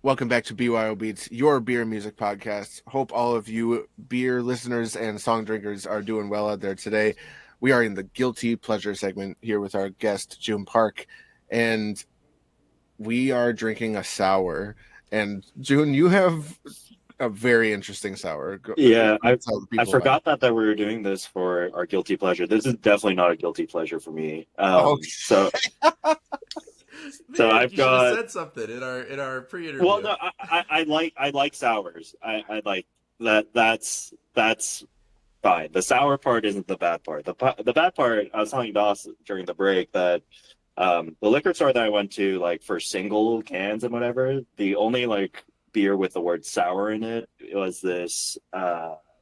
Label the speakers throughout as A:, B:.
A: Welcome back to BYO Beats, your beer music podcast. Hope all of you beer listeners and song drinkers are doing well out there today. We are in the guilty pleasure segment here with our guest, Joon Park, and we are drinking a sour. And Joon, you have a very interesting sour.
B: Yeah, I
A: Tell the
B: I
A: people about it.
B: forgot that we were doing this for our guilty pleasure. This is definitely not a guilty pleasure for me.
A: Oh,
B: So
C: Man,
B: I've
C: you should have
B: got
C: said something in our
B: well,
C: pre-interview.
B: no, I like sours. I like that. That's fine. The sour part isn't the bad part. The bad part, I was telling Doss during the break that the liquor store that I went to, like for single cans and whatever, the only like beer with the word sour in it was this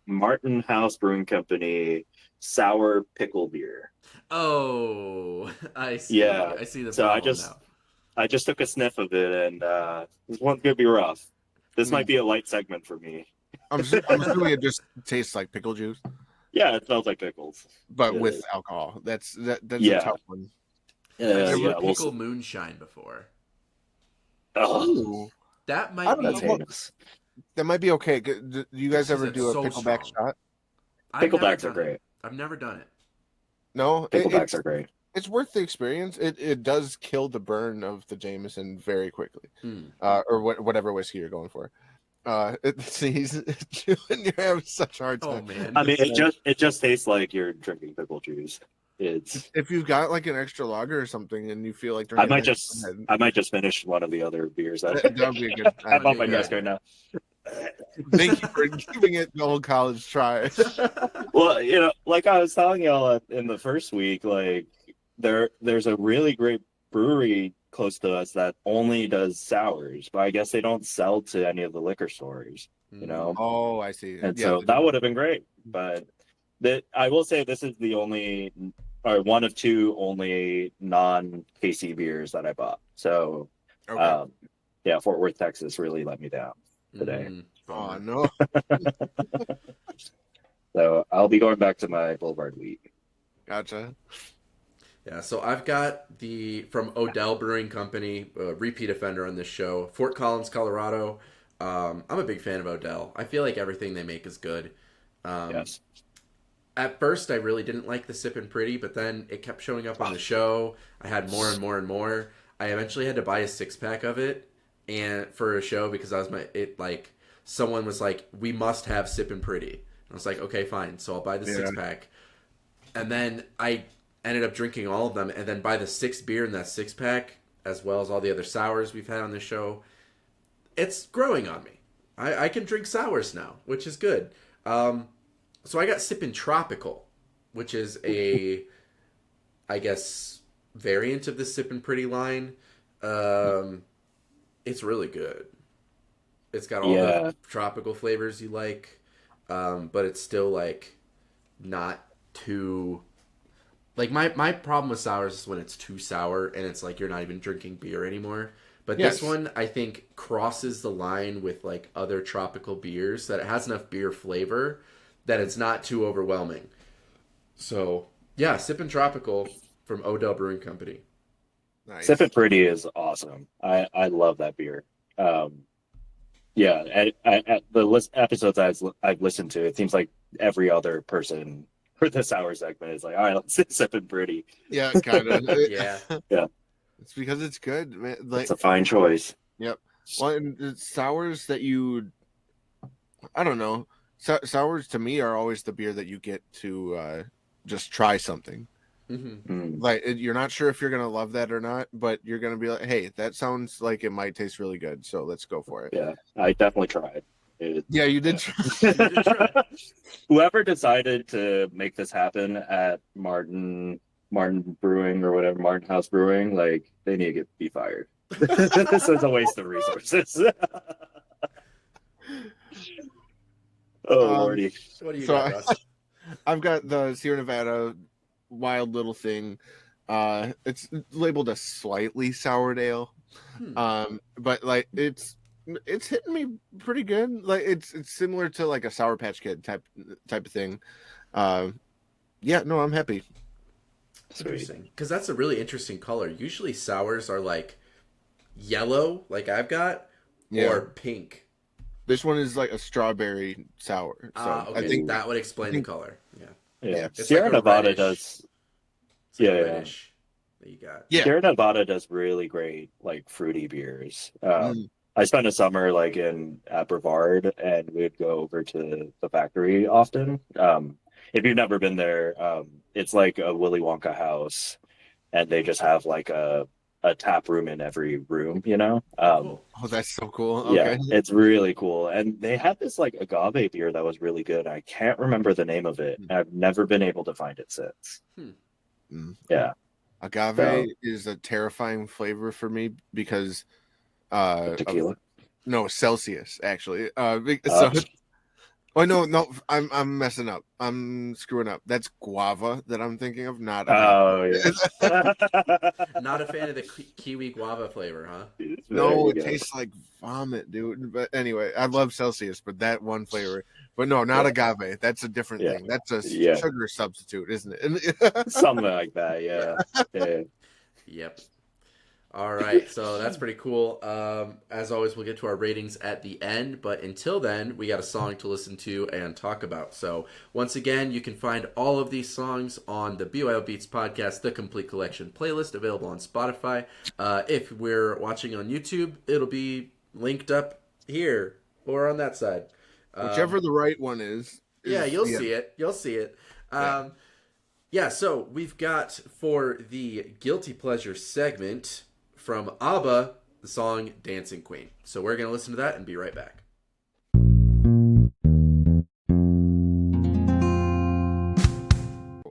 B: Martin House Brewing Company sour pickle beer.
C: Oh, I see.
B: Yeah.
C: I see the
B: So I
C: problem
B: just
C: now.
B: I just took a sniff of it, and this one's gonna be rough. This might
A: mm,
B: be a light segment for me.
A: I'm assuming it just tastes like pickle juice,
B: Yeah, it smells like pickles.
A: but
B: Yeah,
A: with alcohol. That's a
B: yeah,
A: tough one.
C: I've
B: yeah.
C: seen
B: Yeah.
C: pickle moonshine before.
B: Oh,
A: Ooh,
C: That
A: I
C: might
A: don't know.
B: that's
C: be
B: heinous.
A: That might be okay. Do you
C: just
A: guys
C: because
A: ever
C: it's
A: do a
C: so
A: pickleback
C: strong.
A: shot?
C: I've never
B: Picklebacks are
C: done it.
B: great.
C: I've never done it.
A: No,
B: Picklebacks are great.
A: it's worth the experience. It does kill the burn of the Jameson very quickly,
C: Hmm.
A: or whatever whiskey you're going for. See, you're having such a hard
C: Oh
A: time.
C: man.
B: I mean, it just tastes like you're drinking pickle juice. It's
A: If you've got like an extra lager or something and you feel like
B: I
A: drinking
B: might
A: that, go
B: just
A: ahead.
B: I might just finish one of the other beers that
A: That would be a good
B: I have
C: That'd
B: on
C: be
B: my
C: a good
B: desk right
C: idea.
B: now.
A: Thank you for giving it the old college try.
B: Well, like I was telling y'all in the first week, like there's a really great brewery close to us that only does sours, but I guess they don't sell to any of the liquor stores, you
C: Hmm.
B: know.
A: Oh, I see.
B: And
A: Yeah,
B: so that would have been great. But I will say this is the only or one of two only non-KC beers that I bought. So
A: okay.
B: um, yeah, Fort Worth, Texas really let me down today.
A: Oh
C: Bummer.
A: no.
B: So I'll be going back to my Boulevard Wheat.
A: Gotcha.
C: Yeah, so I've got the from Odell Brewing Company, a repeat offender on this show, Fort Collins, Colorado. I'm a big fan of Odell. I feel like everything they make is good. Um,
B: Yes.
C: at first, I really didn't like the Sippin' Pretty, but then it kept showing up on the show. I had more and more and more. I eventually had to buy a 6-pack of it, and for a show because I was someone was like, "We must have Sippin' Pretty." And I was like, "Okay, fine." So I'll buy the
A: Yeah.
C: 6-pack, and then I ended up drinking all of them, and then buy the sixth beer in that 6-pack, as well as all the other sours we've had on the show. It's growing on me. I can drink sours now, which is good. So I got Sippin' Tropical, which is I guess, variant of the Sippin' Pretty line. Um, it's really good. It's got all the
B: Yeah.
C: tropical flavors you like, but it's still like not too like my problem with sours is when it's too sour and it's like you're not even drinking beer anymore. But this
A: Yes.
C: one I think crosses the line with like other tropical beers that it has enough beer flavor that it's not too overwhelming. So yeah, Sippin' Tropical from Odell Brewing Company.
A: Nice.
B: Sip It Pretty is awesome. I love that beer. Um, yeah, at the episodes I've listened to, it seems like every other person for this hour segment is like, all right, let's Sip It Pretty.
A: Yeah, kind of.
C: Yeah.
B: Yeah,
A: It's because it's good, man.
B: it's
A: Like,
B: a fine choice.
A: yep. Well, and the sours that I don't know. Sours to me are always the beer that you get to just try something.
C: Hmm.
B: Mm.
A: Like you're not sure if you're gonna love that or not, but you're gonna be like, "Hey, that sounds like it might taste really good, so let's go for it."
B: Yeah, I definitely tried. It,
A: Yeah, you did. Try.
C: You did try.
B: Whoever decided to make this happen at Martin Brewing or whatever, Martin House Brewing, like they need to be fired. This is a waste of resources. Oh
A: Um,
B: lordy.
C: What do you
A: so
C: got, Russ?
A: I've got the Sierra Nevada Wild Little Thing. It's labeled a slightly sour ale.
C: Hmm.
A: But like it's hitting me pretty good. Like it's similar to like a Sour Patch Kid type of thing. Yeah, no, I'm happy.
B: Sweet.
C: Interesting, because that's a really interesting color. Usually sours are like yellow, like I've got,
A: Yeah.
C: or pink.
A: This one is like a strawberry sour. So
C: Okay,
A: I think
C: that would explain the
A: think-
C: color. Yeah,
B: Yeah,
C: it's
B: Sierra
C: like a
B: Nevada
C: reddish.
B: does.
C: It's like
B: Yeah,
C: reddish that you got.
A: Yeah.
B: Sierra Nevada does really great like fruity beers.
A: Mm.
B: I spent a summer like at Brevard, and we'd go over to the factory often. If you've never been there, it's like a Willy Wonka house, and they just have like a tap room in every room, you know?
C: Cool.
A: Oh, that's so cool.
B: Yeah,
A: Okay.
B: it's really cool. And they had this like agave beer that was really good. I can't remember the name of it. I've never been able to find it since.
A: Mm.
B: Yeah.
A: Agave
B: So,
A: is a terrifying flavor for me because
B: tequila.
A: no, Celsius actually.
B: Uh,
A: So oh no, I'm messing up. I'm screwing up. That's guava that I'm thinking of, not agave.
B: oh yeah.
C: Not a fan of the kiwi guava flavor, huh?
B: There
A: No,
B: you
A: it
B: go.
A: tastes like vomit, dude. But anyway, I love Celsius, but that one flavor. But no, not
B: Yeah.
A: agave. That's a different
B: Yeah.
A: thing. That's a
B: Yeah.
A: sugar substitute, isn't it?
B: Something like that, yeah. Yeah.
C: Yep. All right, so that's pretty cool. As always, we'll get to our ratings at the end, but until then, we got a song to listen to and talk about. So, once again, you can find all of these songs on the BYO Beats podcast, the complete collection playlist, available on Spotify. If we're watching on YouTube, it'll be linked up here or on that side.
A: Whichever the right one is
C: Yeah, you'll see it. You'll see it. Yeah, so we've got for the Guilty Pleasure segment from ABBA, the song Dancing Queen. So we're going to listen to that and be right back.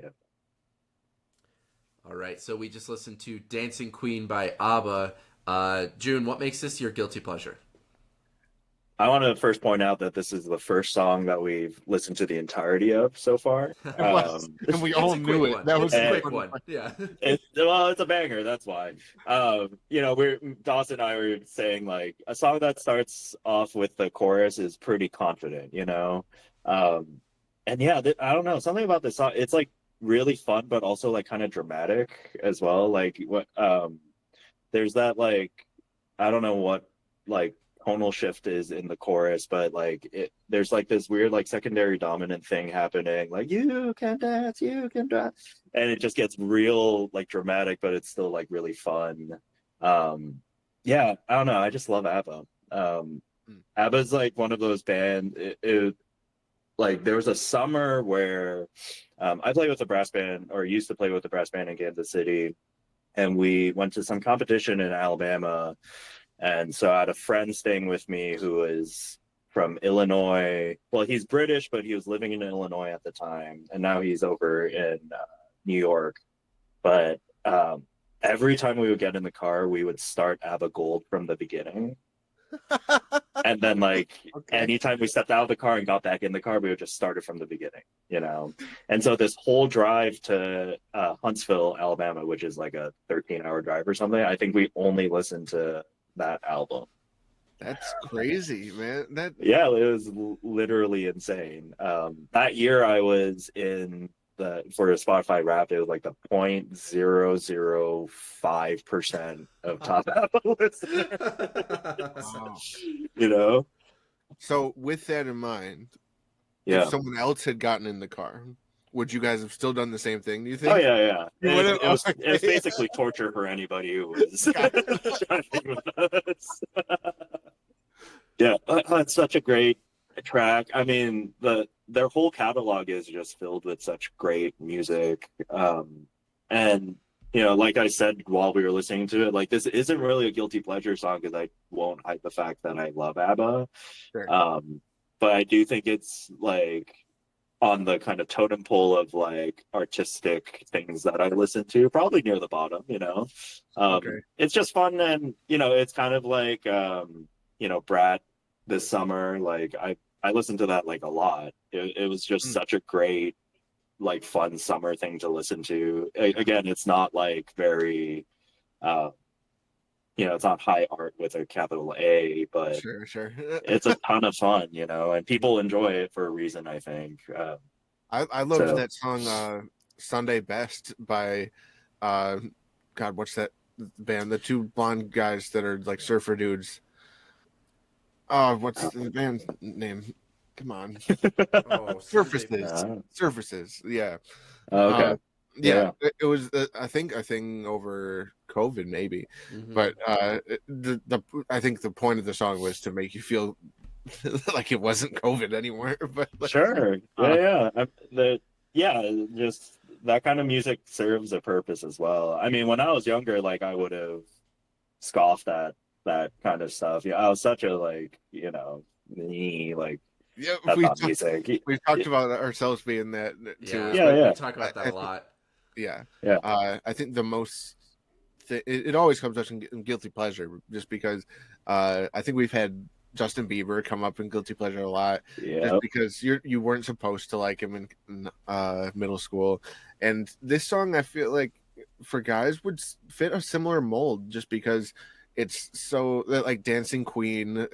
B: Yep.
C: All right, so we just listened to Dancing Queen by ABBA. June, what makes this your Guilty Pleasure?
B: I want to first point out that this is the first song that we've listened to the entirety of so far.
A: And we all knew it.
C: One.
A: That was
C: a
A: the
C: quick
A: funny
C: one.
A: part.
C: Yeah.
B: It's a banger. That's why. Dawson and I were saying like a song that starts off with the chorus is pretty confident, you know. And yeah, I don't know, something about this song. It's like really fun, but also like kind of dramatic as well. Like what? There's that like I don't know what like tonal shift is in the chorus, but like there's like this weird like secondary dominant thing happening, like you can dance, you can dance, and it just gets real like dramatic, but it's still like really fun. Yeah, I don't know, I just love ABBA. ABBA's like one of those bands. Like there was a summer where I played with a brass band, or used to play with a brass band in Kansas City, and we went to some competition in Alabama. And so I had a friend staying with me who is from Illinois. Well, he's British, but he was living in Illinois at the time, and now he's over in New York. But every time we would get in the car, we would start ABBA Gold from the beginning. And then like anytime we stepped out of the car and got back in the car, we would just start it from the beginning, you know. And so this whole drive to Huntsville, Alabama, which is like a 13-hour drive or something, I think we only listened to that album.
A: That's crazy, man.
B: Yeah, it was literally insane. That year I was in for a Spotify Wrapped, it was like the 0.005% of top Apple listeners.
A: Wow.
B: You know?
A: So with that in mind,
B: Yeah.
A: if someone else had gotten in the car, would you guys have still done the same thing, do you think?
B: Oh yeah. It was
A: Okay.
B: basically torture for anybody who was driving with us. Yeah, it's such a great track. I mean, their whole catalog is just filled with such great music. And you know, like I said while we were listening to it, like this isn't really a guilty pleasure song because I won't hide the fact that I love ABBA.
A: Sure.
B: But I do think it's like on the kind of totem pole of like artistic things that I listen to, probably near the bottom, you know. It's just fun, and you know, it's kind of like you know, Brat this summer, like I listened to that like a lot. It was just such a great like fun summer thing to listen to. Again, it's not like very you know, it's not high art with a capital A, but
A: Sure.
B: it's a ton of fun, you know, and people enjoy it for a reason, I think.
A: I loved that song Sunday Best by God, what's that band? The two blonde guys that are like surfer dudes. What's the band's name? Come on.
C: Oh,
A: Surfaces.
B: Uh,
A: Surfaces. Yeah.
B: okay.
A: Yeah. It was I think a thing over COVID maybe, but the I think the point of the song was to make you feel like it wasn't COVID anymore. But like,
B: Sure. Yeah. Just that kind of music serves a purpose as well. I mean, when I was younger, like I would have scoffed at that kind of stuff. Yeah, I was such a like, me like
A: yeah,
B: that's not music.
A: we've talked about ourselves being that too.
C: Yeah,
B: Yeah,
C: we
B: yeah,
C: talk about that a lot.
A: Yeah.
B: yeah.
A: I think the most it always comes up in guilty pleasure just because I think we've had Justin Bieber come up in guilty pleasure a lot just
B: Yeah.
A: because you weren't supposed to like him in middle school, and this song I feel like for guys would fit a similar mold just because it's so like Dancing Queen.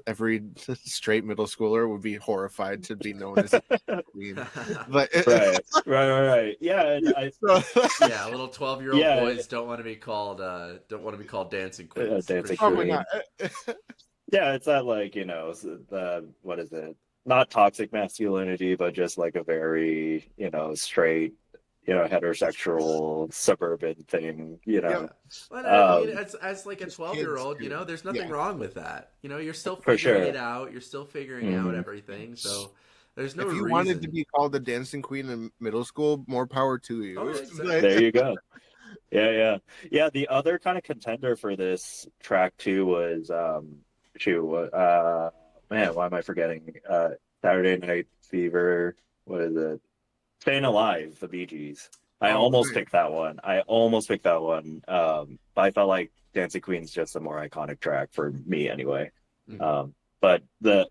A: Every straight middle schooler would be horrified to be known as a queen, but
B: Right. Yeah, and
C: Yeah, little 12-year-old
B: Yeah.
C: boys don't want to be called dancing queens.
B: Dancing
C: for
A: probably
C: sure.
A: not.
B: yeah, it's that like, the what is it? Not toxic masculinity, but just like a very, straight, heterosexual suburban thing,
A: Yeah.
C: Well, I mean,
B: Um,
C: as like a
A: Kids
C: 12-year-old,
A: do.
C: there's nothing
A: Yeah.
C: wrong with that. You're still
B: For
C: figuring
B: sure.
C: it out. You're still figuring out
B: Mhm.
C: everything. So there's no
A: If you
C: reason.
A: wanted to be called the dancing queen in middle school, more power to you.
C: Oh, yeah, exactly.
A: Like-
B: There you go. Yeah. The other kind of contender for this track too was man, why am I forgetting? Saturday Night Fever. What is it? Staying Alive, the Bee Gees. I
A: Oh,
B: almost
A: right.
B: picked that one. But I felt like Dancing Queen's just a more iconic track for me anyway.
C: Mhm.
B: But the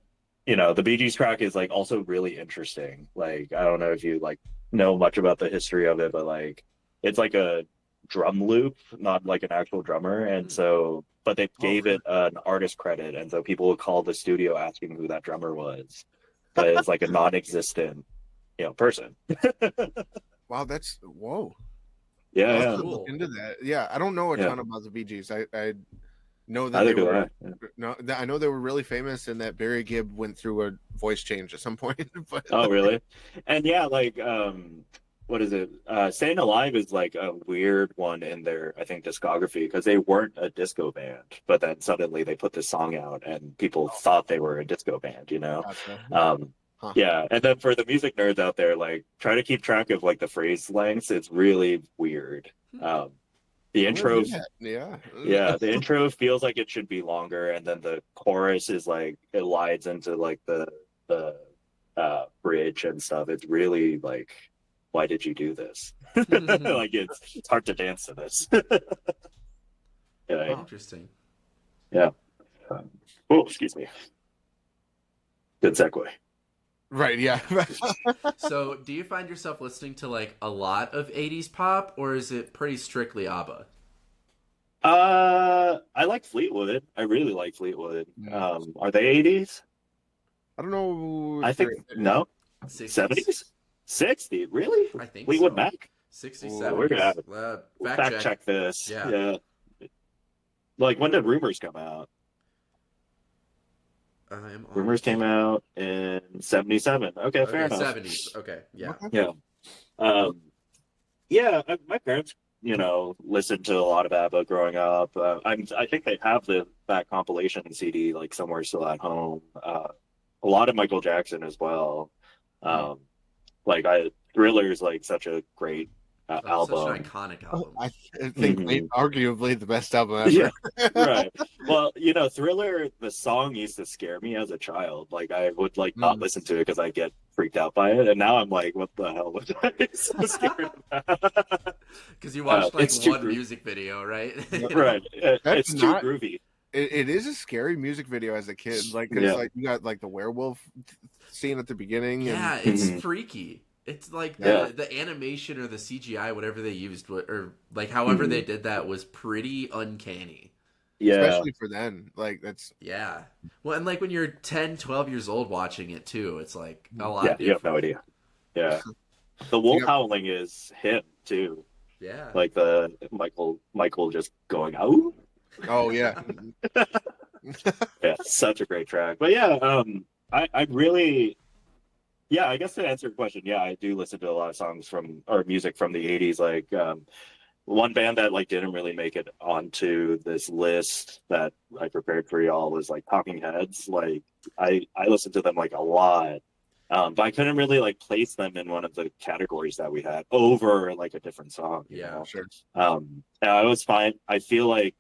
B: Bee Gees track is like also really interesting. Like I don't know if you like know much about the history of it, but like it's like a drum loop, not like an actual drummer, and so but they gave it an artist credit, and so people would call the studio asking who that drummer was, but it's like a non-existent, person.
A: Wow, that's whoa.
B: Yeah,
A: I'll have
B: yeah,
A: to look
C: Cool.
A: into that. Yeah, I don't know a
B: yeah.
A: ton about the Bee Gees. I know that
B: Neither
A: they
B: do
A: were
B: I. Yeah.
A: no, I know they were really famous and that Barry Gibb went through a voice change at some point. But
B: Oh, really? And yeah, like what is it? Staying Alive is like a weird one in their, I think, discography because they weren't a disco band, but then suddenly they put this song out and people thought they were a disco band.
A: gotcha.
B: Um,
A: Huh.
B: yeah, and then for the music nerds out there, like try to keep track of like the phrase lengths. It's really weird. Um, the
A: I'm gonna
B: intro,
A: do that. Yeah.
B: yeah, the intro feels like it should be longer, and then the chorus is like it lies into like the bridge and stuff. It's really like, why did you do this? Like it's hard to dance to this. Yeah,
C: Interesting.
B: yeah. Oh, excuse me. Good segue.
A: Right, yeah.
C: So, do you find yourself listening to like a lot of 80s pop, or is it pretty strictly ABBA?
B: I like Fleetwood. I really like Fleetwood.
A: Yeah.
B: Are they 80s?
A: I don't know
B: I
A: if
B: think no.
C: 60s?
B: 70s? 60? Really?
C: I think
B: Fleetwood
C: so.
B: Mac?
C: 67.
B: We're gonna have to
C: Fact
B: check this.
C: Yeah.
B: Yeah. Like when did Rumors come out?
C: I'm on
B: Rumors came out in 77. Okay, fair enough.
C: 70s. Okay, yeah.
A: Okay.
B: Yeah. My parents, listened to a lot of ABBA growing up. I think they have that compilation CD like somewhere still at home. A lot of Michael Jackson as well. Thriller is like such a great
C: Such
B: album.
C: an iconic album.
A: I think arguably the best album ever.
B: Yeah, right. Well, Thriller, the song used to scare me as a child. Like I would like not listen to it because I get freaked out by it, and now I'm like, what the hell was I so scared about?
C: Because you watched like
B: it's too
C: one
B: groovy.
C: music video, right?
B: Right.
A: That's
B: It's too
A: not-
B: groovy.
A: It is a scary music video as a kid, like because
B: Yeah.
A: like you got like the werewolf scene at the beginning.
C: Yeah,
A: And
C: it's
B: Mhm.
C: freaky. It's like
B: Yeah.
C: the animation or the CGI, whatever they used, or like however
B: Mhm.
C: they did that was pretty uncanny.
B: Yeah.
A: especially for then, like that's
C: Yeah. Well, and like when you're 10, 12 years old watching it too, it's like a lot
B: Yeah, you have no
C: different.
B: idea. Yeah. The wolf
A: Yeah.
B: howling is him too.
C: Yeah.
B: Like the Michael just going out.
A: oh yeah.
B: Yeah, such a great track. But yeah, I really, yeah, I guess to answer your question, yeah, I do listen to a lot of songs from or music from the '80s. Like one band that like didn't really make it onto this list that I prepared for y'all was like Talking Heads. Like I listened to them like a lot. But I couldn't really like place them in one of the categories that we had over like a different song, you
C: Yeah,
B: know.
A: Sure.
B: And I was fine. I feel like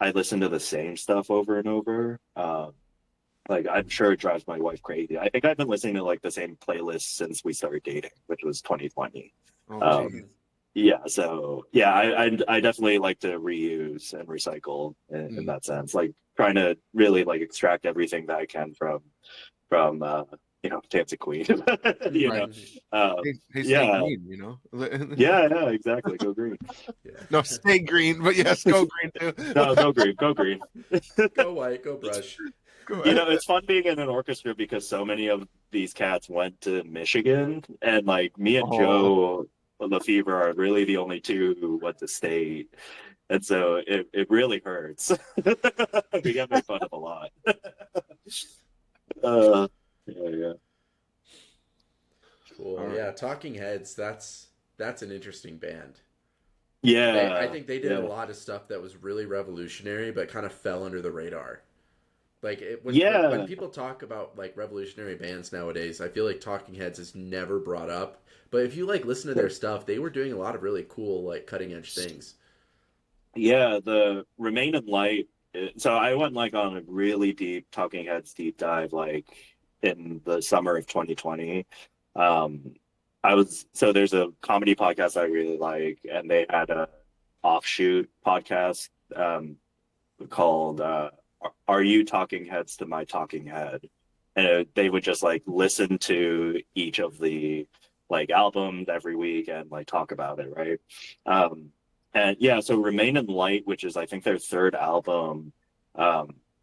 B: I listen to the same stuff over and over. Like I'm sure it drives my wife crazy. I think I've been listening to like the same playlist since we started dating, which was 2020.
A: Oh,
B: Um,
A: geez.
B: yeah, so yeah, I definitely like to reuse and recycle in that sense. Like trying to really like extract everything that I can from you know, Dancing Queen. You know.
A: Right. Hey, stay
B: Yeah.
A: green, you know?
B: Yeah, exactly. Go green.
C: yeah.
A: No, stay green, but yes, go green too.
B: No, go green, go green.
C: Go white, go brush.
A: Go
B: You know, it's fun being in an orchestra because so many of these cats went to Michigan, and like me and
A: Oh.
B: Joe Lefevre are really the only two who went to state, and so it really hurts. We get made fun of a lot. Yeah, yeah.
C: Cool.
A: All right.
C: Yeah, Talking Heads. That's an interesting band.
B: Yeah,
C: I think they did a
B: yeah.
C: lot of stuff that was really revolutionary, but kind of fell under the radar. Like when
B: Yeah,
C: people talk about like revolutionary bands nowadays, I feel like Talking Heads is never brought up. But if you like listen to their stuff, they were doing a lot of really cool like cutting edge things.
B: yeah. The Remain in Light. So I went like on a really deep Talking Heads deep dive, like in the summer of 2020. Um, I was so there's a comedy podcast I really like, and they had a offshoot podcast called "Are You Talking Heads to My Talking Head?" And they would just like listen to each of the like albums every week and like talk about it, right? Um, and yeah, so Remain in Light, which is I think their third album,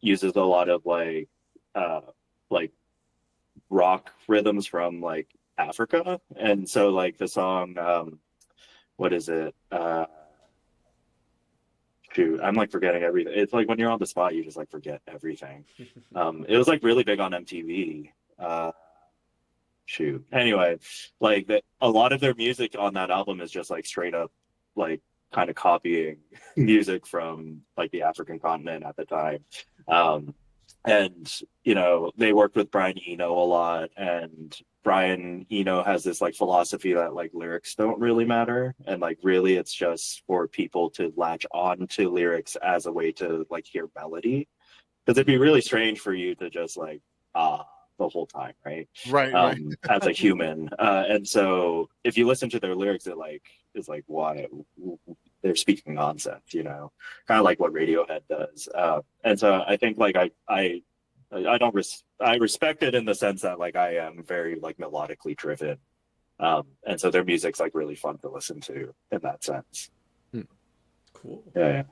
B: uses a lot of uh, like rock rhythms from like Africa, and so like the song, what is it? Shoot, I'm like forgetting everything. It's like when you're on the spot, you just like forget everything. It was like really big on MTV. Shoot. Anyway, like a lot of their music on that album is just like straight up, like kind of copying music from like the African continent at the time. Um, and you know they worked with Brian Eno a lot, and Brian Eno has this like philosophy that like lyrics don't really matter, and like really it's just for people to latch on to lyrics as a way to like hear melody, because it'd be really strange for you to just like the whole time, right?
A: Right.
B: As a human, and so if you listen to their lyrics, it like is like why they're speaking nonsense, you know, kind of like what Radiohead does. And so I think like I don't I respect it in the sense that like I am very like melodically driven, and so their music's like really fun to listen to in that sense.
C: Cool.
B: Yeah.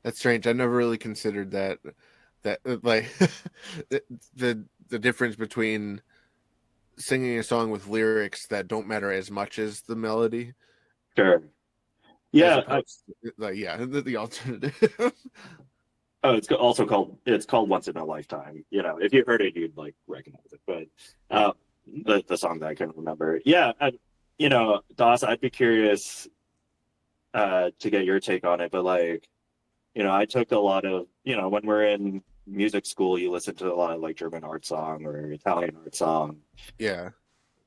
A: That's strange. I never really considered that like the difference between singing a song with lyrics that don't matter as much as the melody.
B: Sure.
A: As
B: Yeah.
A: opposed to, like the alternative.
B: Oh, it's called Once in a Lifetime. You know, if you heard it, you'd like recognize it. But the song that I can remember. Yeah, you know, Doss, I'd be curious to get your take on it. But like, you know, I took a lot of, you know, when we're in music school, you listen to a lot of like German art song or Italian art song,
A: Yeah.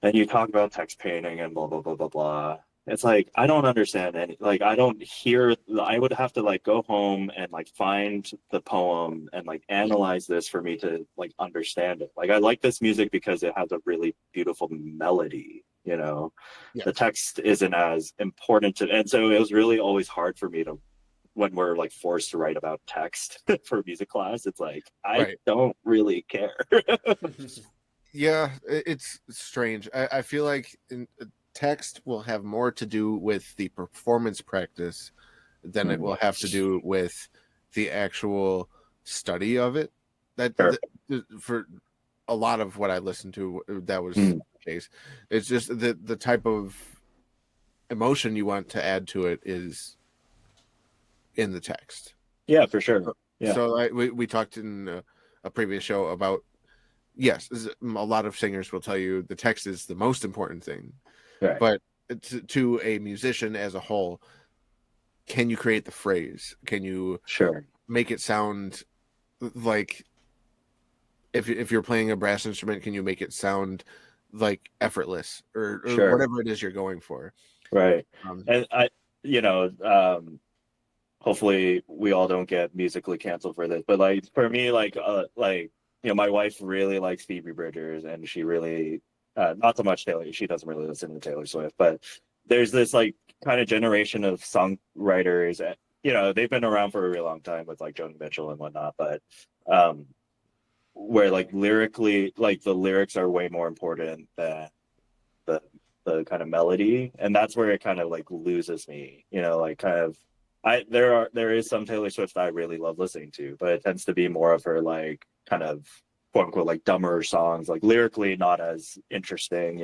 B: and you talk about text painting and blah blah blah blah blah. It's like I don't understand any, like I don't hear. I would have to like go home and like find the poem and like analyze this for me to like understand it. Like I like this music because it has a really beautiful melody, you know.
A: Yeah.
B: The text isn't as important to, and so it was really always hard for me to, when we're like forced to write about text for music class, it's like I don't really care.
A: Yeah, it's strange. I feel like text will have more to do with the performance practice than it will have to do with the actual study of it. For a lot of what I listened to, that was the case. It's just the type of emotion you want to add to it is in the text.
B: Yeah, for sure. Yeah.
A: So we talked in a previous show about, yes, a lot of singers will tell you the text is the most important thing,
B: Right.
A: but to a musician as a whole, can you create the phrase? Can you
B: Sure.
A: make it sound like, if you're playing a brass instrument, can you make it sound like effortless, or
B: Sure.
A: whatever it is you're going for?
B: Right.
A: Um,
B: And hopefully we all don't get musically canceled for this, but like for me, my wife really likes Phoebe Bridgers, and she really, not so much Taylor. She doesn't really listen to Taylor Swift, but there's this like kind of generation of songwriters, and they've been around for a really long time with like Joni Mitchell and whatnot, but um, where like lyrically, like the lyrics are way more important than the kind of melody, and that's where it kind of like loses me. Like kind of, there is some Taylor Swift I really love listening to, but it tends to be more of her like kind of quote unquote like dumber songs, like lyrically not as interesting,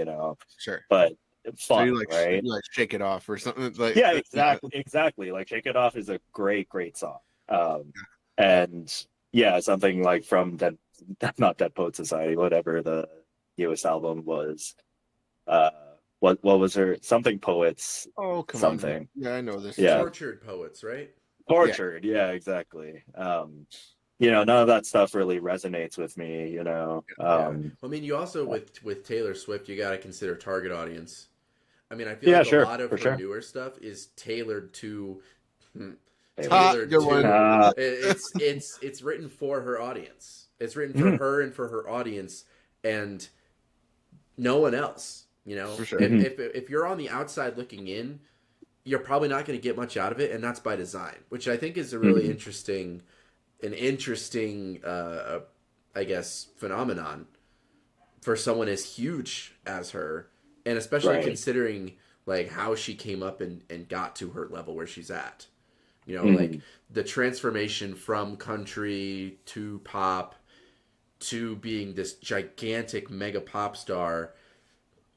A: sure.
B: but
A: So
B: fun,
A: you
B: right?
A: like Shake It Off or something like
B: Yeah,
A: that.
B: exactly. Like Shake It Off is a great song. And yeah, something like from that, not Dead Poet Society, whatever the newest album was. Uh, what was her something poets
A: Oh, come on.
B: something?
A: Yeah, I know this.
B: Yeah.
C: Tortured poets, right?
B: Tortured. Yeah, exactly. None of that stuff really resonates with me.
C: Well, I mean, you also with Taylor Swift, you got to consider target audience. I mean, I feel
B: yeah,
C: like
B: sure,
C: a lot of
B: for
C: her
B: sure.
C: newer stuff is tailored to
A: Good one.
C: it's written for her audience. It's written for her and for her audience, and no one else.
A: For sure.
C: If you're on the outside looking in, you're probably not going to get much out of it, and that's by design, which I think is a really interesting, I guess, phenomenon for someone as huge as her, and especially
B: Right.
C: considering like how she came up and got to her level where she's at. Like the transformation from country to pop to being this gigantic mega pop star,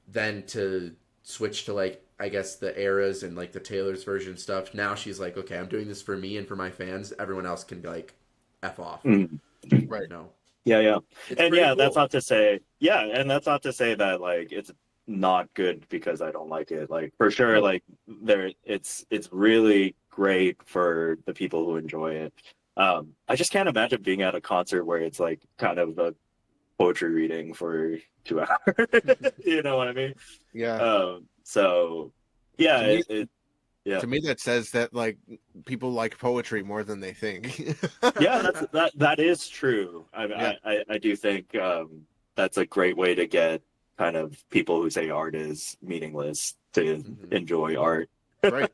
C: then to switch to like, I guess, the eras and like the Taylor's version stuff. Now she's like, okay, I'm doing this for me and for my fans. Everyone else can like F off.
A: Right.
B: Yeah.
C: It's
B: And
C: pretty cool.
B: that's not to say that like it's not good because I don't like it. Like for sure, like it's really great for the people who enjoy it. I just can't imagine being at a concert where it's like kind of a poetry reading for 2 hours. You know what I mean?
A: Yeah.
B: So yeah,
A: To me,
B: yeah.
A: To me, that says that like people like poetry more than they think.
B: Yeah, that is true. I do think that's a great way to get kind of people who say art is meaningless to enjoy art.
A: Right.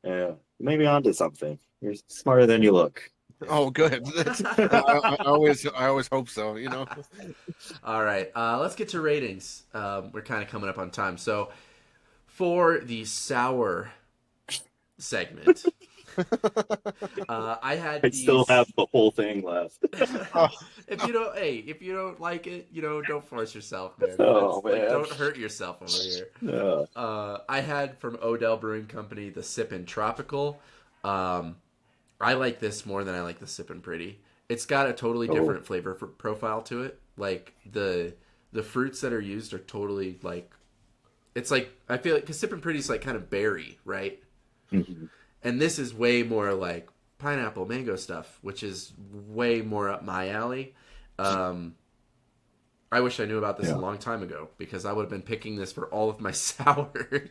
B: Yeah, maybe onto something. You're smarter than you look.
A: Oh, good. I always hope so.
C: All right, let's get to ratings. We're kind of coming up on time, so for the sour segment, I
B: still have the whole thing left.
C: If you don't like it, don't force yourself, man.
B: Oh, man.
C: Like, don't hurt yourself over here.
B: Yeah.
C: I had from Odell Brewing Company the Sippin' Tropical. I like this more than I like the Sippin' Pretty. It's got a totally different flavor profile to it. Like the fruits that are used are totally like, it's like, I feel like, because Sippin' Pretty is like kind of berry, right? And this is way more like pineapple, mango stuff, which is way more up my alley. I wish I knew about this a long time ago, because I would have been picking this for all of my sours.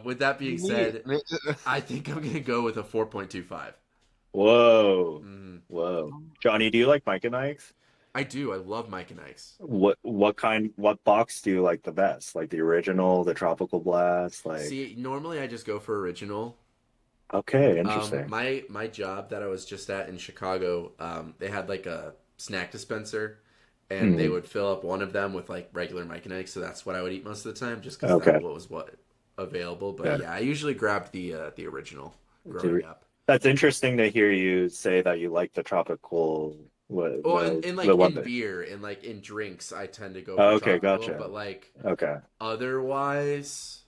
C: With that being said, I think I'm going to go with a 4.25.
B: Whoa. Whoa. Johnny, do you like Mike and Ike's?
C: I do. I love Mike and Ike's.
B: What box do you like the best? Like the original, the Tropical Blast? Like,
C: see, normally I just go for original.
B: Okay, interesting.
C: My job that I was just at in Chicago, they had like a snack dispenser, and they would fill up one of them with like regular Mike and Ike's, so that's what I would eat most of the time, just because that was what available. But yeah, I usually grabbed the original growing up.
B: That's interesting to hear you say that you like the tropical.
C: In beer and like in drinks, I tend to go for tropical,
B: gotcha.
C: But like
B: otherwise,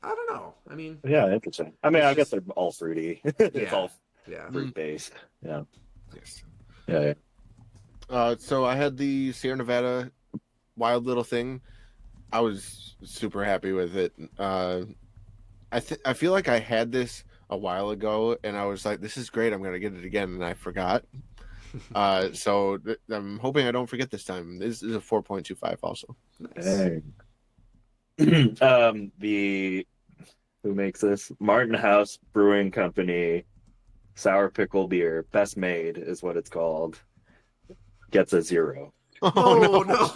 C: I don't know. I mean,
B: yeah, interesting. I mean, I guess they're all fruity. It's all
C: Yeah.
B: fruit based. Yeah.
A: Yes.
B: Yeah.
A: So I had the Sierra Nevada Wild Little Thing. I was super happy with it. I feel like I had this a while ago, and I was like, "This is great. I'm gonna get it again," and I forgot. I'm hoping I don't forget this time. This is a 4.25 also.
C: Nice.
B: The who makes this? Martin House Brewing Company sour pickle beer, best made is what it's called. Gets a 0.
C: Oh no.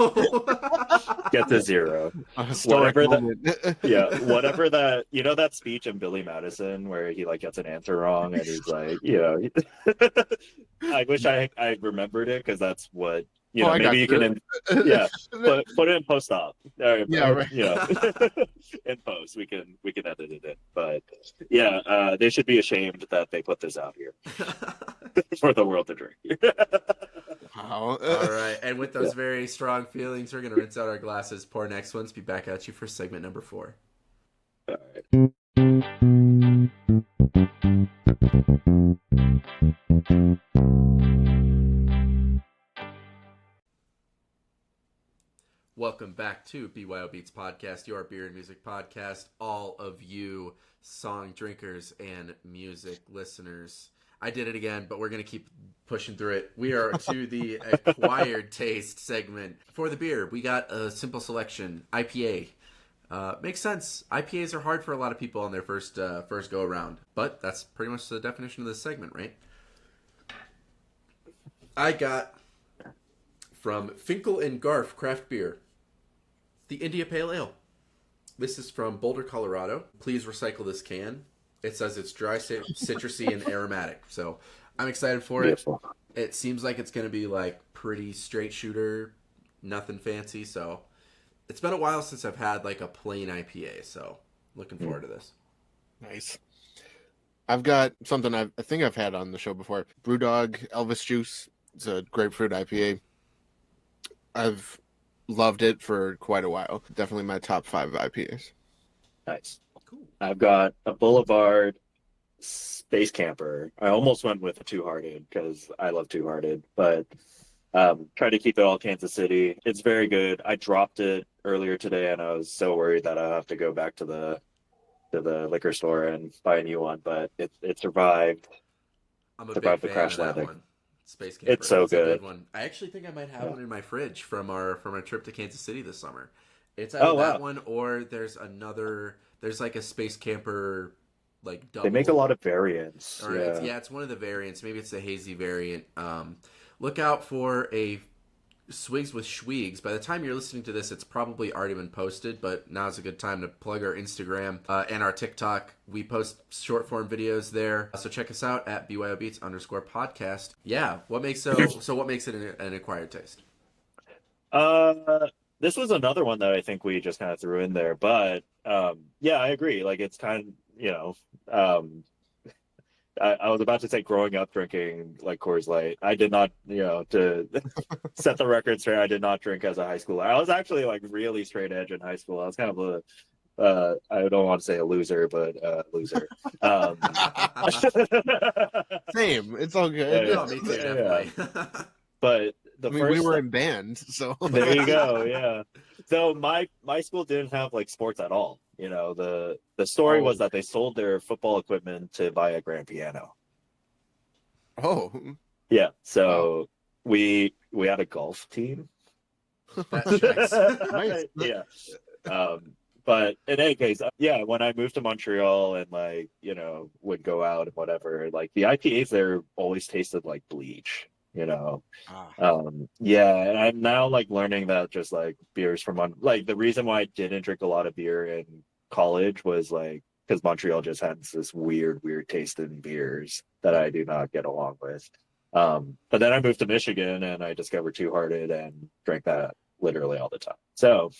B: Gets a 0.
A: A historic
B: Whatever that.
A: moment.
B: Yeah, whatever that. You know that speech in Billy Madison where he like gets an answer wrong and he's like, I wish I remembered it because that's what
A: Oh, I got
B: maybe you can. Yeah, but put it in post op.
A: Yeah, right.
B: In post we can edit it in. But yeah, they should be ashamed that they put this out here for the world to drink.
A: Wow.
C: All right, and with those very strong feelings, we're gonna rinse out our glasses, pour next ones, be back at you for segment number 4.
B: All right.
C: Welcome back to BYO Beats Podcast, your beer and music podcast. All of you song drinkers and music listeners. I did it again, but we're going to keep pushing through it. We are to the acquired taste segment. For the beer, we got a simple selection, IPA. Makes sense. IPAs are hard for a lot of people on their first go around, but that's pretty much the definition of this segment, right? I got from Finkel and Garf Craft Beer, the India Pale Ale. This is from Boulder, Colorado. Please recycle this can. It says it's dry, citrusy, and aromatic. So I'm excited for it.
B: Beautiful.
C: It seems like it's going to be like pretty straight shooter, nothing fancy. So it's been a while since I've had like a plain IPA. So looking forward to this.
A: Nice. I've got something I think I've had on the show before. Brewdog Elvis Juice. It's a grapefruit IPA. I've loved it for quite a while. Definitely my top 5 IPAs.
B: Nice.
C: Cool.
B: I've got a Boulevard Space Camper. I almost went with a Two Hearted because I love Two Hearted, but try to keep it all Kansas City. It's very good. I dropped it earlier today, and I was so worried that I'll have to go back to the liquor store and buy a new one. But it survived.
C: I'm a
B: Survived
C: big
B: the
C: fan
B: crash
C: of that
B: landing.
C: one. Space Camper.
B: It's so
C: a
B: good.
C: one. I actually think I might have
B: Yeah.
C: one in my fridge from our trip to Kansas City this summer. It's
B: Oh,
C: either that
B: wow.
C: one or there's another. There's like a Space Camper, like double.
B: They make a lot of variants.
C: Or it's one of the variants. Maybe it's the hazy variant. Look out for a Swigs with Schwiegs. By the time you're listening to this, it's probably already been posted, but now's a good time to plug our Instagram and our TikTok. We post short form videos there, so check us out at BYOBeats_podcast. Yeah, what makes what makes it an acquired taste?
B: This was another one that I think we just kind of threw in there, but yeah, I agree. Like it's kind of I was about to say growing up drinking like Coors Light. I did not, to set the record straight, I did not drink as a high schooler. I was actually like really straight edge in high school. I was kind of I don't want to say a loser, but loser.
A: Same. It's all good.
C: No, me too, definitely.
B: But
A: we were in band, so
B: there you go. Yeah. So my school didn't have like sports at all. The story was that they sold their football equipment to buy a grand piano.
A: Oh.
B: Yeah. So we had a golf team.
C: That checks.
A: Nice.
B: Yeah. But in any case, yeah, when I moved to Montreal and would go out and whatever, like the IPAs there always tasted like bleach. Yeah, and I'm now like learning that just like beers from like the reason why I didn't drink a lot of beer in college was like because Montreal just has this weird taste in beers that I do not get along with. But then I moved to Michigan and I discovered Two Hearted and drank that literally all the time. So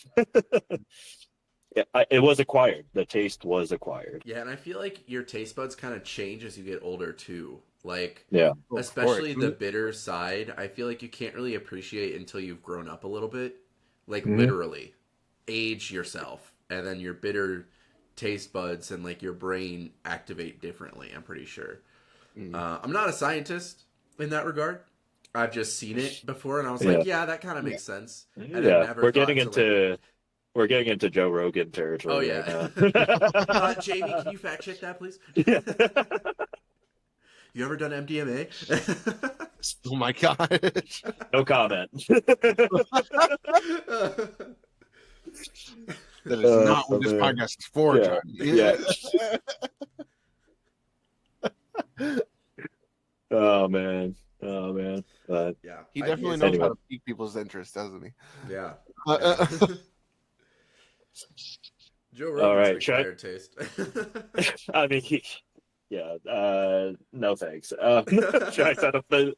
B: it was acquired. The taste was acquired.
C: Yeah, and I feel like your taste buds kind of change as you get older too. Like,
B: yeah,
C: especially the bitter side, I feel like you can't really appreciate until you've grown up a little bit. Like, literally, age yourself, and then your bitter taste buds and, like, your brain activate differently, I'm pretty sure. I'm not a scientist in that regard. I've just seen it before, and I was like, yeah, that kind of makes sense. And I never
B: we're
C: thought
B: getting
C: to,
B: into we're getting into Joe Rogan territory right now.
C: Jamie, can you fact check that, please?
B: Yeah.
C: You ever done MDMA?
A: Oh my gosh.
B: No comment.
A: That is not what this
B: man.
A: podcast is for,
B: Yeah.
A: John.
B: Yeah. Oh man. But
C: Yeah,
A: He definitely knows
B: anyway.
A: how to pique people's interest, doesn't he?
C: Yeah. Joe
B: All right,
C: Rogan's acquired taste.
B: I mean, no thanks. Should I set up the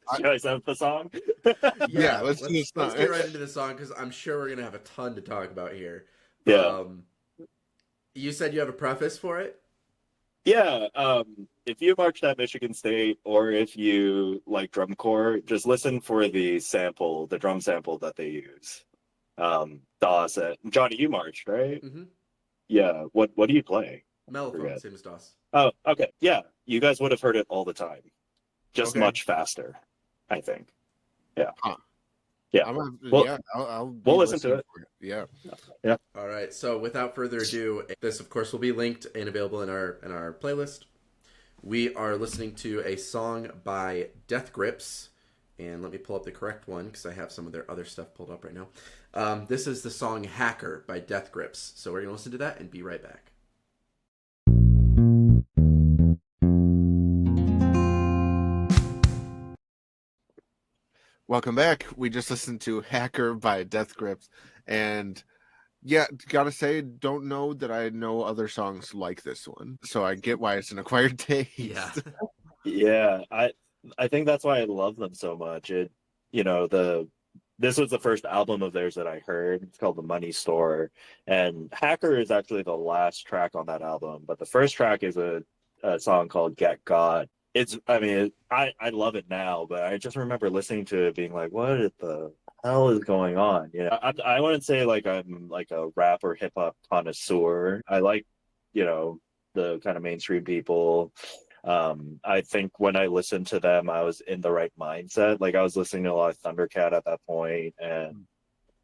B: song?
A: Yeah, let's
C: get right into the song because I'm sure we're gonna have a ton to talk about here.
B: Yeah.
C: You said you have a preface for it?
B: Yeah. If you marched at Michigan State or if you like drum corps, just listen for the drum sample that they use. DOS. Johnny, you marched, right?
C: Mm-hmm.
B: Yeah. What do you play?
C: Mellophone, same as DOS.
B: Oh, okay. Yeah. You guys would have heard it all the time. Just much faster, I think. Yeah.
A: Huh.
B: Yeah. We'll listen to it.
A: Yeah.
C: All right. So without further ado, this of course will be linked and available in our playlist. We are listening to a song by Death Grips, and let me pull up the correct one because I have some of their other stuff pulled up right now. This is the song "Hacker" by Death Grips. So we're gonna listen to that and be right back.
A: Welcome back. We just listened to Hacker by Death Grips. And yeah, gotta say, don't know that I know other songs like this one. So I get why it's an acquired taste.
C: Yeah.
B: Yeah. I think that's why I love them so much. This was the first album of theirs that I heard. It's called The Money Store. And Hacker is actually the last track on that album. But the first track is a song called Get God. I love it now, but I just remember listening to it being like, what the hell is going on? I wouldn't say like I'm like a rap or hip hop connoisseur. I like, the kind of mainstream people. I think when I listened to them, I was in the right mindset. Like I was listening to a lot of Thundercat at that point, and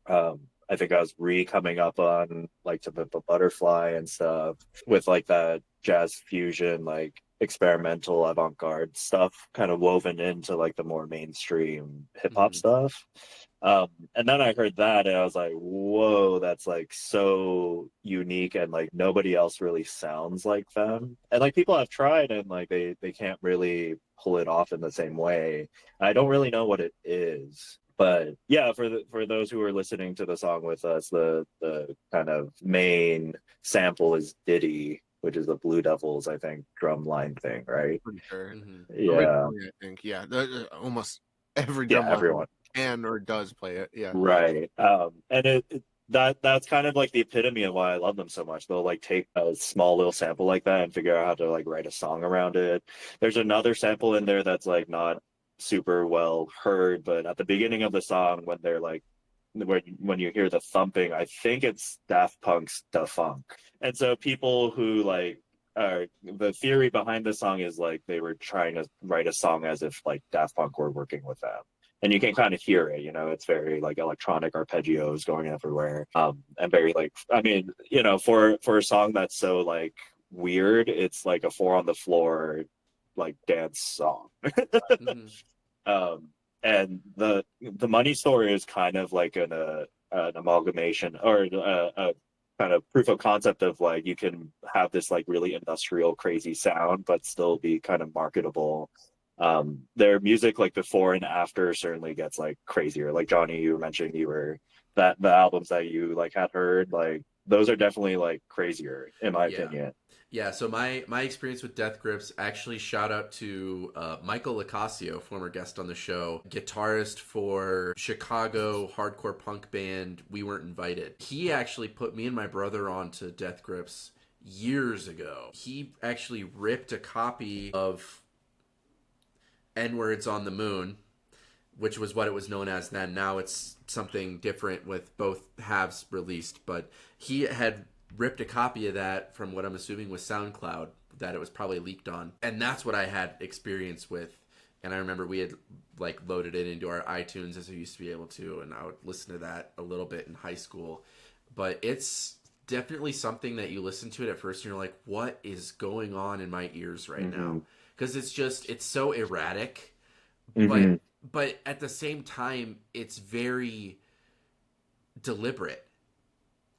B: I think I was coming up on like To Pimp a Butterfly and stuff with like that jazz fusion, like experimental avant-garde stuff kind of woven into like the more mainstream hip-hop stuff. And then I heard that and I was like, whoa, that's like so unique and like nobody else really sounds like them. And like people have tried and like they can't really pull it off in the same way. I don't really know what it is. But yeah, for those who are listening to the song with us, the kind of main sample is Diddy, which is the Blue Devils, I think, drum line thing, right?
A: Pretty sure.
C: Mm-hmm.
B: Yeah.
A: Originally, I think, yeah. Almost every drum line
B: everyone
A: can or does play it. Yeah.
B: Right. And that's kind of like the epitome of why I love them so much. They'll like take a small little sample like that and figure out how to like write a song around it. There's another sample in there that's like not super well heard, but at the beginning of the song when they're like when you hear the thumping, I think it's Daft Punk's Da Funk. And so people who like the theory behind the song is like they were trying to write a song as if like Daft Punk were working with them. And you can kind of hear it, it's very like electronic arpeggios going everywhere. And very like, for a song that's so like weird, it's like a 4 on the floor like dance song.
C: Mm-hmm.
B: And the Money Store is kind of like an amalgamation or a kind of proof of concept of like you can have this like really industrial crazy sound but still be kind of marketable. Their music like before and after certainly gets like crazier. Like Johnny, you were mentioning the albums that you like had heard, like those are definitely like crazier in my opinion.
C: Yeah, so my experience with Death Grips, actually shout out to Michael Licasio, former guest on the show, guitarist for Chicago hardcore punk band We Weren't Invited. He actually put me and my brother onto Death Grips years ago. He actually ripped a copy of N-Words on the Moon, which was what it was known as then. Now it's something different with both halves released, but he had ripped a copy of that from what I'm assuming was SoundCloud that it was probably leaked on. And that's what I had experience with. And I remember we had like loaded it into our iTunes as we used to be able to, and I would listen to that a little bit in high school. But it's definitely something that you listen to it at first and you're like, what is going on in my ears right now? Because it's so erratic. But at the same time, it's very deliberate.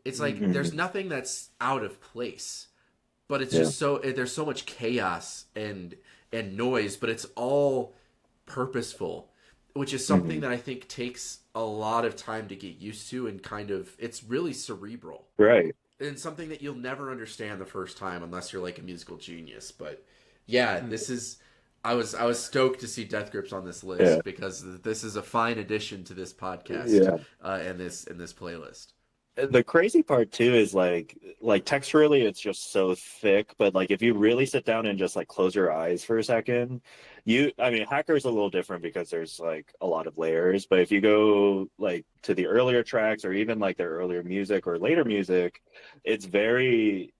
C: It's like there's nothing that's out of place, but it's just there's so much chaos and noise, but it's all purposeful, which is something that I think takes a lot of time to get used to, and kind of it's really cerebral,
B: right?
C: And something that you'll never understand the first time unless you're like a musical genius. But yeah, this is. I was stoked to see Death Grips on this list because this is a fine addition to this podcast and this playlist.
B: The crazy part too is like texturally it's just so thick, but like if you really sit down and just like close your eyes for a second, Hacker's a little different because there's like a lot of layers, but if you go like to the earlier tracks or even like their earlier music or later music, it's very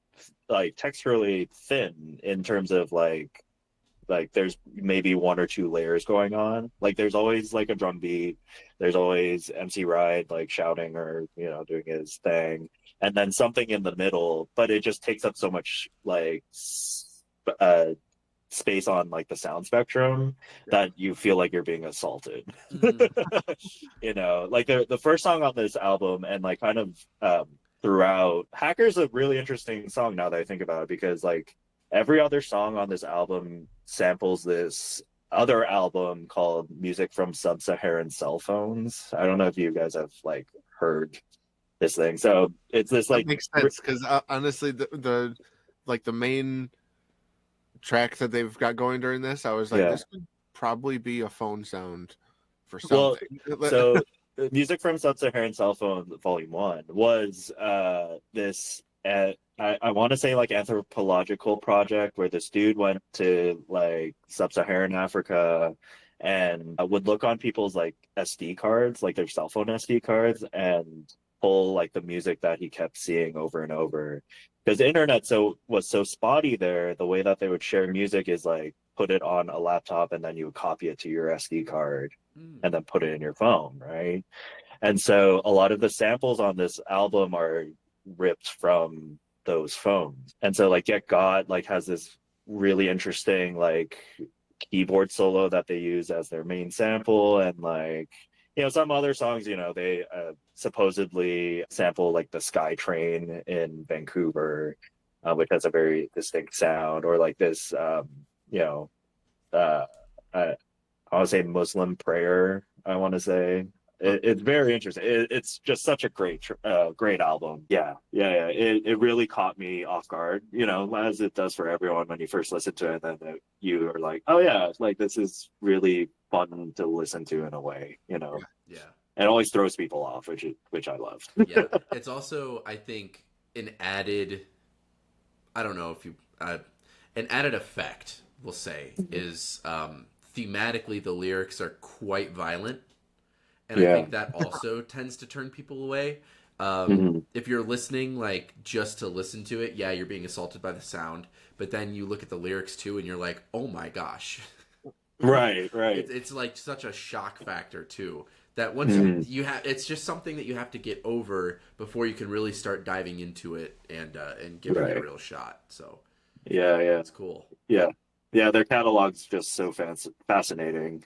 B: like texturally thin in terms of like there's maybe one or two layers going on. Like there's always like a drum beat, there's always MC Ride like shouting or doing his thing, and then something in the middle, but it just takes up so much like space on like the sound spectrum that you feel like you're being assaulted. Like the first song on this album and like kind of throughout, Hacker's a really interesting song now that I think about it, because like every other song on this album samples this other album called Music from Sub-Saharan Cell Phones. I don't know if you guys have like heard this thing. So it's this like
A: that makes sense, because honestly the main track that they've got going during this, I was like, this could probably be a phone sound for something.
B: Well, so Music from Sub-Saharan Cell Phone Volume 1 was this I want to say like anthropological project where this dude went to like sub-Saharan Africa and would look on people's like SD cards, like their cell phone SD cards, and pull like the music that he kept seeing over and over. Because the internet was so spotty there, the way that they would share music is like put it on a laptop and then you would copy it to your SD card and then put it in your phone, right? And so a lot of the samples on this album are ripped from those phones. And so like Get Got like has this really interesting like keyboard solo that they use as their main sample, and like some other songs they supposedly sample like the Sky Train in Vancouver, which has a very distinct sound, or like this I want to say Muslim Prayer, I want to say. It's very interesting. It's just such a great album. Yeah. It really caught me off guard, as it does for everyone when you first listen to it. And then you are like, oh yeah, like this is really fun to listen to in a way,
C: Yeah.
B: It always throws people off, which I love.
C: Yeah. It's also, I think, an added, I don't know if you, an added effect, we'll say, is thematically the lyrics are quite violent. And I think that also tends to turn people away. If you're listening, like, just to listen to it, yeah, you're being assaulted by the sound. But then you look at the lyrics, too, and you're like, oh, my gosh.
B: Right.
C: It's like such a shock factor, too, that once you have, it's just something that you have to get over before you can really start diving into it and giving it a real shot. So,
B: yeah.
C: It's cool.
B: Yeah, their catalog's just so fascinating.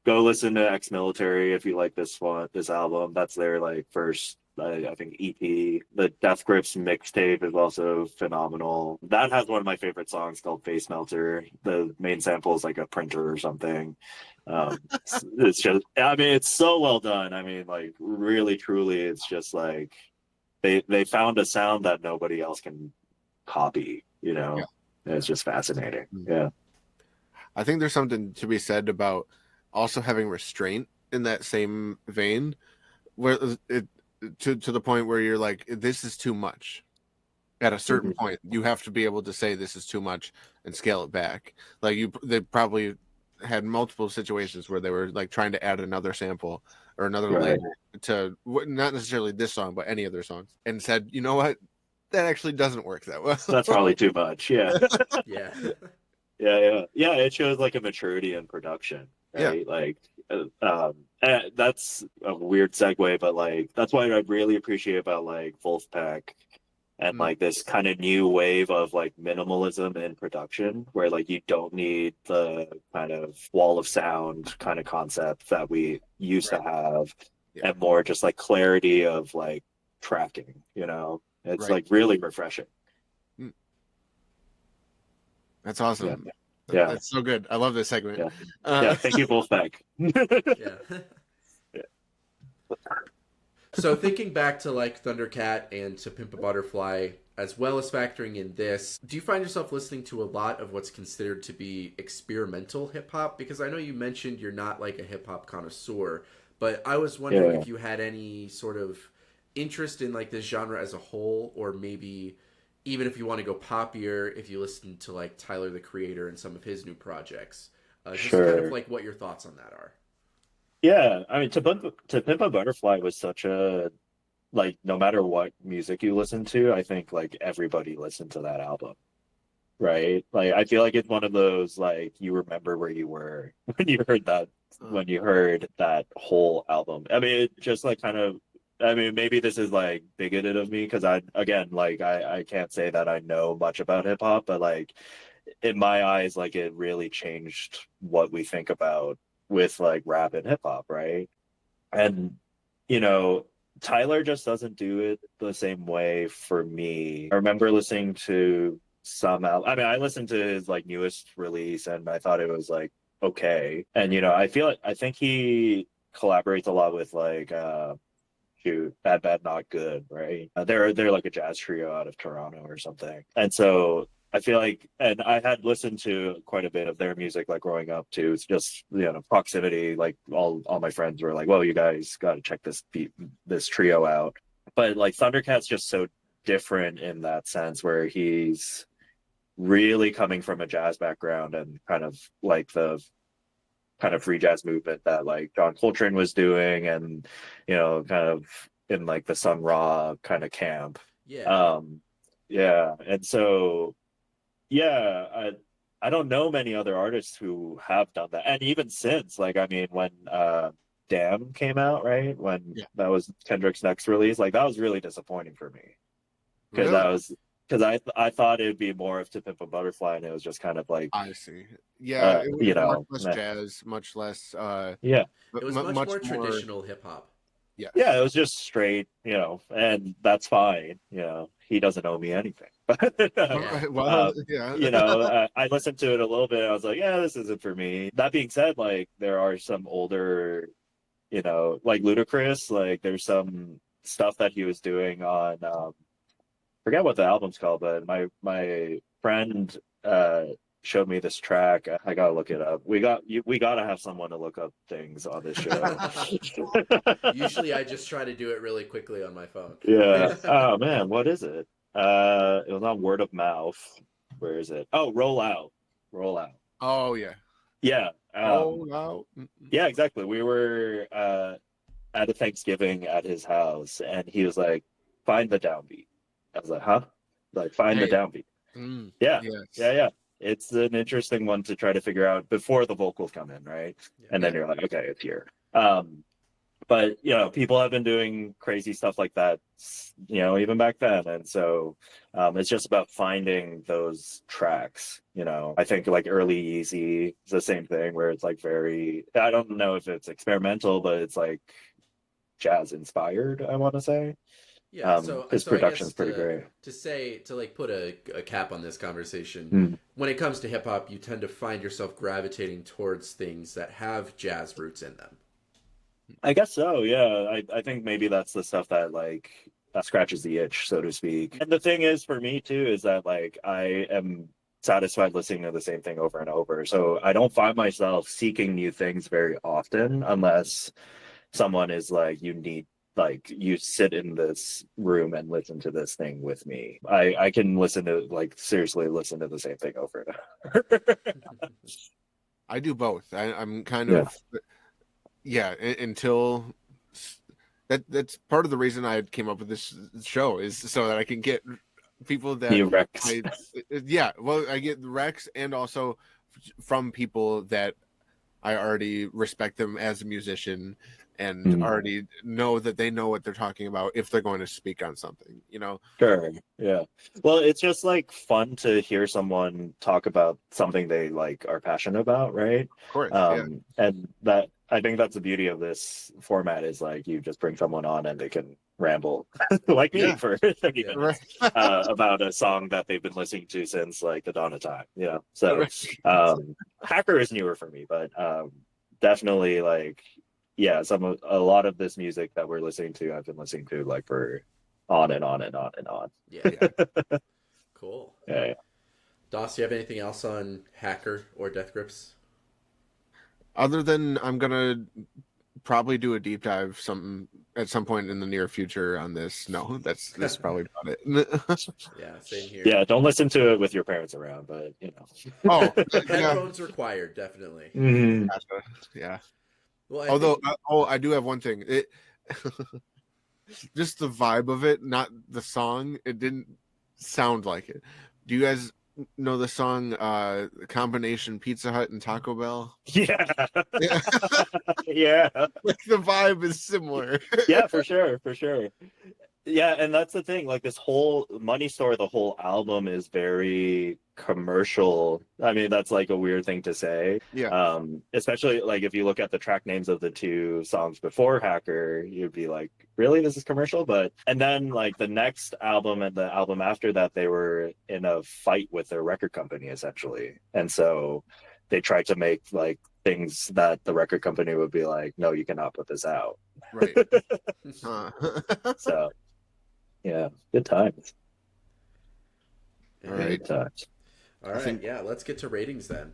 B: Go listen to Ex-Military if you like this album. That's their like first, I think, EP. The Death Grips mixtape is also phenomenal. That has one of my favorite songs called Face Melter. The main sample is like a printer or something. It's just, it's so well done. Like really, truly, it's just like they found a sound that nobody else can copy. And it's just fascinating. Yeah,
A: I think there's something to be said about also having restraint in that same vein, where it to the point where you're like, this is too much. At a certain point, you have to be able to say this is too much and scale it back. Like they probably had multiple situations where they were like trying to add another sample or another layer to not necessarily this song, but any other songs, and said, you know what, that actually doesn't work that well.
B: That's probably too much. Yeah.
C: Yeah.
B: Yeah. It shows like a maturity in production, right? Like, that's a weird segue, but like that's what I really appreciate about like Wolfpack and like this kind of new wave of like minimalism in production, where like you don't need the kind of wall of sound kind of concept that we used to have, and more just like clarity of like tracking. It's like really refreshing.
A: That's awesome.
B: Yeah.
A: That's so good. I love this segment.
B: Yeah. Thank you, Wolfpack.
C: Yeah. So thinking back to like Thundercat and To Pimp a Butterfly, as well as factoring in this, do you find yourself listening to a lot of what's considered to be experimental hip hop? Because I know you mentioned you're not like a hip hop connoisseur, but I was wondering if you had any sort of interest in like this genre as a whole, or maybe even if you want to go poppier, if you listen to like Tyler the Creator and some of his new projects. Just kind of like what your thoughts on that are.
B: Yeah, I mean, To Pimp a Butterfly was such a, like, no matter what music you listen to, I think like everybody listened to that album, right? Like, I feel like it's one of those like you remember where you were when you heard that whole album. I mean, it just like kind of, I mean, maybe this is like bigoted of me because I can't say that I know much about hip hop, but like in my eyes, like it really changed what we think about with like rap and hip hop, right? And Tyler just doesn't do it the same way for me. I remember listening to I mean, I listened to his like newest release and I thought it was like okay. And I think he collaborates a lot with like Bad Bad Not Good, right? They're like a jazz trio out of Toronto or something. And so I feel like, and I had listened to quite a bit of their music like growing up too. It's just proximity. Like all my friends were like, "Well, you guys got to check this trio out." But like Thundercat's just so different in that sense, where he's really coming from a jazz background and kind of like the kind of free jazz movement that like John Coltrane was doing, and kind of in like the Sun Ra kind of camp. And so I don't know many other artists who have done that, and even since, like, I mean, when Damn came out, right, when that was Kendrick's next release, like that was really disappointing for me because I thought it'd be more of To Pimp a Butterfly, and it was just kind of like,
A: I see. Yeah, it was much less
B: nah.
A: jazz, much less.
C: It was much more traditional hip hop.
B: Yeah, it was just straight, and that's fine. He doesn't owe me anything.
A: Well,
B: I listened to it a little bit. I was like, yeah, this isn't for me. That being said, like there are some older, like Ludacris, like there's some stuff that he was doing on, forget what the album's called, but my friend showed me this track. I gotta look it up. We gotta have someone to look up things on this show.
C: Usually I just try to do it really quickly on my phone.
B: Yeah. Oh man, what is it? It was on Word of Mouth. Where is it? Oh, Roll Out.
A: Oh yeah.
B: Yeah.
A: Roll Out.
B: Yeah, exactly. We were at a Thanksgiving at his house, and he was like, "Find the downbeat." I was like, "Huh?" Like, find the downbeat. Yeah. It's an interesting one to try to figure out before the vocals come in, right? And then you're like, okay, it's here. But people have been doing crazy stuff like that, even back then. And so it's just about finding those tracks. I think like early Easy is the same thing, where it's like I don't know if it's experimental, but it's like jazz inspired, I want to say.
C: So
B: his production's pretty great.
C: To like put a cap on this conversation, when it comes to hip hop, you tend to find yourself gravitating towards things that have jazz roots in them.
B: I guess so. Yeah, I think maybe that's the stuff that like scratches the itch, so to speak. And the thing is, for me too, is that like I am satisfied listening to the same thing over and over. So I don't find myself seeking new things very often, unless someone is like, you sit in this room and listen to this thing with me. I can seriously listen to the same thing over and over.
A: I do both. I'm kind of until that's part of the reason I came up with this show, is so that I can get people that
B: You Rex.
A: I get Rex, and also from people that I already respect them as a musician and already know that they know what they're talking about if they're going to speak on something,
B: Sure. Yeah. Well, it's just like fun to hear someone talk about something they like are passionate about, right?
A: Of course,
B: And that I think that's the beauty of this format is like you just bring someone on and they can ramble like me for 30 minutes about a song that they've been listening to since like the dawn of time. So Hacker is newer for me, but definitely like a lot of this music that we're listening to, I've been listening to like for on and on and on and on.
C: Yeah. Cool.
B: Yeah.
C: Doss, do you have anything else on Hacker or Death Grips?
A: Other than I'm gonna probably do a deep dive at some point in the near future on this. No, that's probably about it.
C: Yeah, same here.
B: Yeah, don't listen to it with your parents around, but
A: Oh,
C: headphones required, definitely.
B: Mm-hmm.
A: Yeah.
C: Well,
A: although I do have one thing. Just the vibe of it, not the song. It didn't sound like it. Do you guys know the song combination Pizza Hut and Taco Bell?
B: Yeah. Yeah.
A: Like the vibe is similar.
B: Yeah, for sure. Yeah, and that's the thing. Like this whole Money Store, the whole album is very commercial. I mean, that's like a weird thing to say.
A: Yeah.
B: Especially like if you look at the track names of the two songs before Hacker, you'd be like, really, this is commercial? And then like the next album and the album after that, they were in a fight with their record company essentially, and so they tried to make like things that the record company would be like, no, you cannot put this out.
A: Right.
B: So. Yeah, good times.
A: All right.
B: Good times.
C: All right, let's get to ratings then.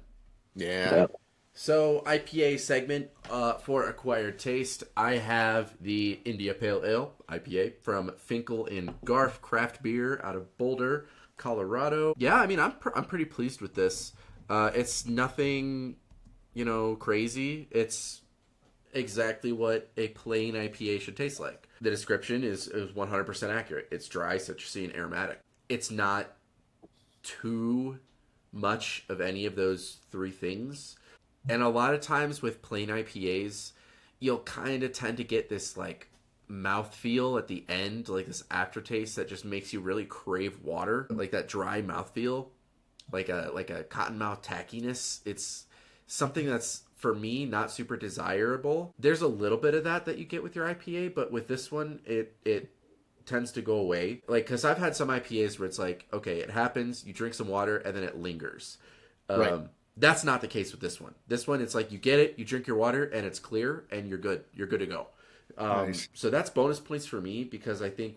A: Yeah.
C: So, IPA segment for Acquired Taste. I have the India Pale Ale IPA from Finkel and Garf Craft Beer out of Boulder, Colorado. Yeah, I mean, I'm pretty pleased with this. It's nothing, crazy. It's exactly what a plain IPA should taste like. The description is 100% accurate. It's dry, citrusy, and aromatic. It's not too much of any of those three things. And a lot of times with plain IPAs, you'll kind of tend to get this like mouthfeel at the end, like this aftertaste that just makes you really crave water, like that dry mouthfeel, like a cottonmouth tackiness. It's something that's, for me, not super desirable. There's a little bit of that you get with your IPA, but with this one, it tends to go away. Like, because I've had some IPAs where it's like, okay, it happens, you drink some water, and then it lingers.
A: Right.
C: That's not the case with this one. This one, it's like you get it, you drink your water, and it's clear, and you're good. You're good to go.
A: Nice.
C: So that's bonus points for me, because I think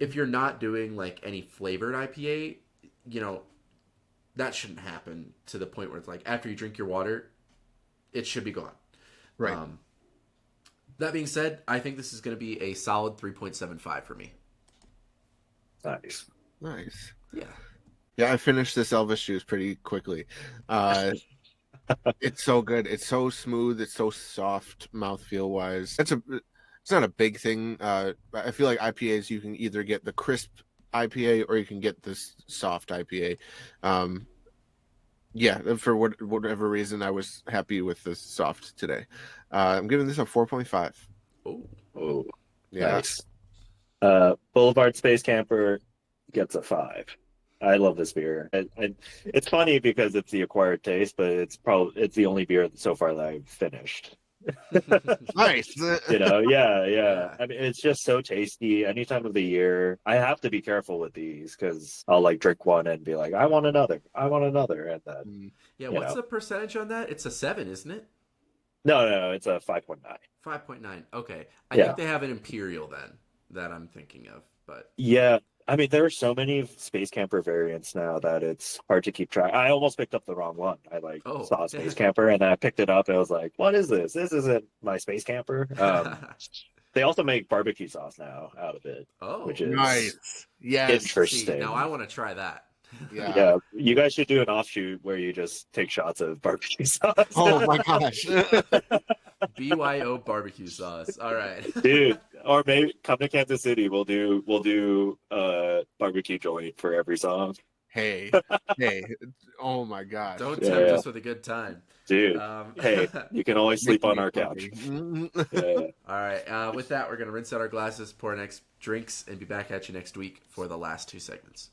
C: if you're not doing like any flavored IPA, that shouldn't happen to the point where it's like after you drink your water, it should be gone.
A: Right.
C: That being said, I think this is going to be a solid 3.75 for me.
B: Nice.
C: Yeah.
A: Yeah, I finished this Elvis juice pretty quickly. It's so good. It's so smooth. It's so soft mouthfeel wise. It's not a big thing. I feel like IPAs, you can either get the crisp IPA or you can get this soft IPA. For whatever reason, I was happy with the soft today. I'm giving this a 4.5.
B: Oh,
A: yeah.
B: Nice. Boulevard Space Camper gets a 5. I love this beer. It's funny because it's the Acquired Taste, but it's the only beer so far that I've finished.
A: Nice.
B: Yeah. I mean, it's just so tasty. Any time of the year, I have to be careful with these because I'll like drink one and be like, I want another, and then
C: what's the percentage on that? It's a 7, isn't it?
B: No, it's a 5.9.
C: 5.9. Okay, I think they have an Imperial then that I'm thinking of, but
B: yeah. I mean, there are so many Space Camper variants now that it's hard to keep track. I almost picked up the wrong one. I saw a Space Camper and then I picked it up and I was like, what is this? This isn't my Space Camper. They also make barbecue sauce now out of it, which is
A: nice. Yes.
B: Interesting.
C: See, now I want to try that.
B: Yeah, you guys should do an offshoot where you just take shots of barbecue sauce.
A: Oh my gosh.
C: BYO barbecue sauce. All right.
B: Dude, or maybe come to Kansas City. We'll do barbecue joint for every song.
A: Hey, hey, oh my gosh.
C: Don't tempt
B: Yeah,
C: us with a good time.
B: dude. Hey, you can always sleep
A: Making
B: on
A: me
B: our couch.
A: hungry.
B: Yeah.
C: All right. With that, we're going to rinse out our glasses, pour our next drinks, and be back at you next week for the last two segments.